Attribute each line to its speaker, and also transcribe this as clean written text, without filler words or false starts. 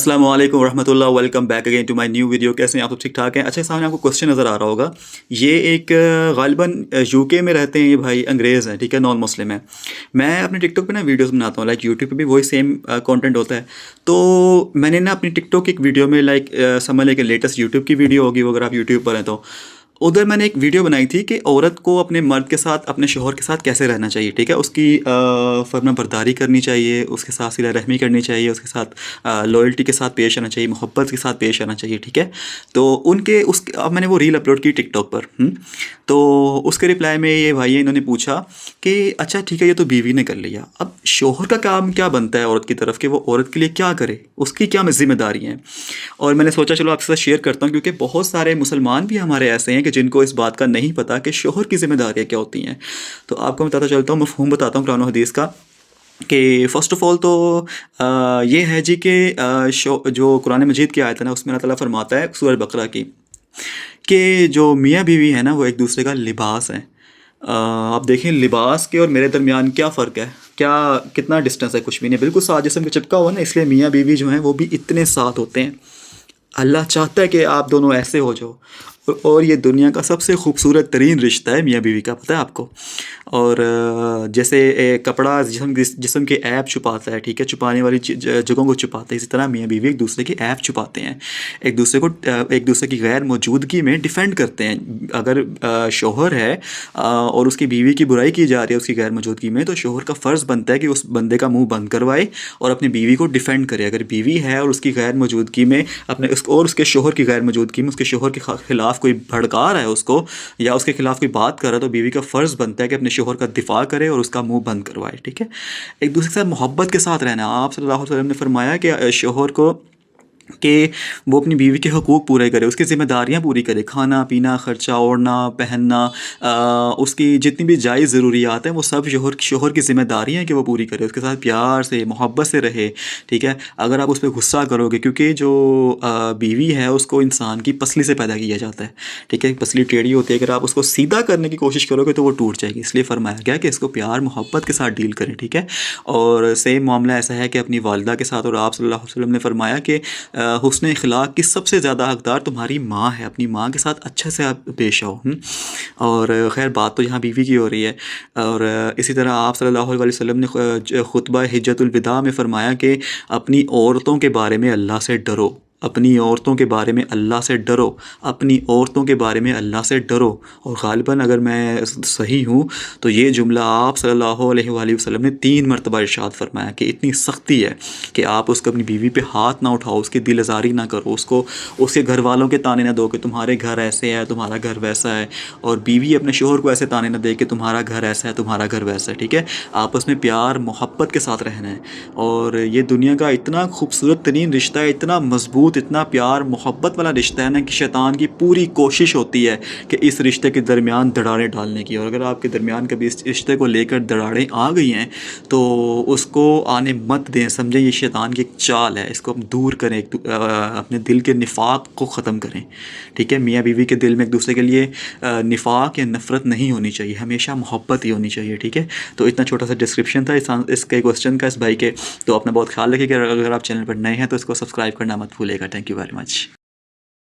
Speaker 1: अस्सलाम वालेकुम रहमतुल्लाह। Welcome back again to my new video. कैसे हैं आप? सब ठीक ठाक हैं? अच्छा, सामने आपको क्वेश्चन नज़र आ रहा होगा। ये एक गालिबन यूके में रहते हैं ये भाई, अंग्रेज़ हैं, ठीक है, नॉन मुस्लिम है। मैं अपने टिकटॉक पे ना वीडियोस बनाता हूँ, लाइक यूट्यूब पे भी वही सेम कंटेंट होता है। तो मैंने ना अपनी टिकटॉक की एक वीडियो में, लाइक समझ लें कि लेटेस्ट यूट्यूब की वीडियो होगी वो, अगर आप यूट्यूब पर हैं तो उधर मैंने एक वीडियो बनाई थी कि औरत को अपने मर्द के साथ, अपने शोहर के साथ कैसे रहना चाहिए, ठीक है। उसकी फर्मा बरदारी करनी चाहिए, उसके साथ सिला रहमी करनी चाहिए, उसके साथ लॉयल्टी के साथ पेश आना चाहिए, मोहब्बत के साथ पेश आना चाहिए, ठीक है। तो उनके उस अब मैंने वो रील अपलोड की टिकटॉक पर। तो उसके रिप्लाई में ये भाई इन्होंने पूछा कि अच्छा ठीक है, ये तो बीवी ने कर लिया, अब शोहर का काम क्या बनता है औरत की तरफ, कि वो औरत के लिए क्या करे, उसकी क्या जिम्मेदारी हैं। और मैंने सोचा चलो आपके साथ शेयर करता हूँ, क्योंकि बहुत सारे मुसलमान भी हमारे ऐसे हैं कि जिनको इस बात का नहीं पता कि शोहर की जिम्मेदारियाँ क्या होती हैं। तो आपको बताता चलता हूँ, मफ़हूम बताता हूँ कुरान और हदीस का, कि फ़र्स्ट ऑफ़ ऑल तो ये है जी कि जो कुरान मजीद की आयत है ना, उसमें अल्लाह ताला फरमाता है सूरह बकरा की, कि जो मियाँ बीवी है ना वो एक दूसरे का लिबास है। आप देखें लिबास के और मेरे दरमियान क्या फ़र्क है, क्या कितना डिस्टेंस है, कुछ भी नहीं, बिल्कुल साथ जिस्म के चिपका हुआ ना। इसलिए मियाँ बीवी जो हैं वो भी इतने साथ होते हैं। अल्लाह चाहता है कि आप दोनों ऐसे हो जाओ। और ये दुनिया का सबसे खूबसूरत तरीन रिश्ता है मियाँ बीवी का, पता है आपको। और जैसे कपड़ा जिस्म के ऐप छुपाता है, ठीक है, छुपाने वाली जगहों को छुपाते हैं, इसी तरह मियाँ बीवी एक दूसरे के ऐप छुपाते हैं, एक दूसरे को एक दूसरे की गैर मौजूदगी में डिफेंड करते हैं। अगर शोहर है और उसकी बीवी की बुराई की जा रही है उसकी गैर मौजूदगी में, तो शोहर का फ़र्ज़ बनता है कि उस बंदे का मुंह बंद करवाए और अपनी बीवी को डिफेंड करे। अगर बीवी है और उसकी गैर मौजूदगी में उसके शोहर की गैर मौजूदगी में उसके शोहर के खिलाफ कोई भड़का रहा है उसको, या उसके खिलाफ कोई बात कर रहा है, तो बीवी का फ़र्ज़ बनता है कि अपने शोहर का दिफा करे और उसका मुंह बंद करवाए, ठीक है। एक दूसरे के साथ मोहब्बत के साथ रहना। आप सल्लल्लाहु अलैहि वसल्लम ने फरमाया कि शोहर को कि वो अपनी बीवी के हकूक़ पूरे करे, उसकी ज़िम्मेदारियाँ पूरी करे, खाना पीना, ख़र्चा, ओढ़ना, पहनना, उसकी जितनी भी जायज़ ज़रूरियात हैं वो सब शोहर की ज़िम्मेदारी हैं कि वो पूरी करे, उसके साथ प्यार से मोहब्बत से रहे, ठीक है। अगर आप उस पर गुस्सा करोगे, क्योंकि जो बीवी है उसको इंसान की पसली से पैदा किया जाता है, ठीक है, पसली टेढ़ी होती है, अगर आप उसको सीधा करने की कोशिश करोगे तो वो टूट जाएगी। इसलिए फरमाया गया कि इसको प्यार मोहब्बत के साथ डील करें, ठीक है। और सेम मामला ऐसा है कि अपनी वालिदा के साथ, और आप सल्लल्लाहु अलैहि वसल्लम ने फरमाया कि हुस्न इखलाक की सबसे ज़्यादा हकदार तुम्हारी माँ है, अपनी माँ के साथ अच्छे से आप पेश आओ। और ख़ैर बात तो यहाँ बीवी की हो रही है। और इसी तरह आप सल्लल्लाहु अलैहि वसल्लम ने खुतबा हिज्जतुल विदा में फ़रमाया कि अपनी औरतों के बारे में अल्लाह से डरो, अपनी औरतों के बारे में अल्लाह से डरो, अपनी औरतों के बारे में अल्लाह से डरो। और ग़ालिबन अगर मैं सही हूँ तो ये जुमला आप सल्लल्लाहु अलैहि वसल्लम ने 3 मरतबा इरशाद फरमाया कि इतनी सख्ती है कि आप उसको अपनी बीवी पे हाथ ना उठाओ, उसकी दिल आज़ारी ना करो, उसको उसके घर वालों के ताने ना दो कि तुम्हारे घर ऐसे है, तुम्हारा घर वैसा है, और बीवी अपने शोहर को ऐसे ताने ना दे कि तुम्हारा घर ऐसा है, तुम्हारा घर वैसा है, ठीक है। आपस में प्यार मोहब्बत के साथ रहना है। और ये दुनिया का इतना खूबसूरत तरीन रिश्ता है, इतना मज़बूत, इतना प्यार मोहब्बत वाला रिश्ता है ना, कि शैतान की पूरी कोशिश होती है कि इस रिश्ते के दरमियान दरारें डालने की। और अगर आपके दरमियान कभी इस रिश्ते को लेकर दरारें आ गई हैं तो उसको आने मत दें, समझें ये शैतान की एक चाल है, इसको हम दूर करें, अपने दिल के निफाक को ख़त्म करें, ठीक है। मियाँ बीवी के दिल में एक दूसरे के लिए निफाक या नफ़रत नहीं होनी चाहिए, हमेशा मोहब्बत ही होनी चाहिए, ठीक है। तो इतना छोटा सा डिस्क्रिप्शन था इसके क्वेश्चन का, इस भाई के। तो अपना बहुत ख्याल रखिएगा। अगर आप चैनल पर नए हैं तो इसको सब्सक्राइब करना मत भूलिएगा। Thank you very much.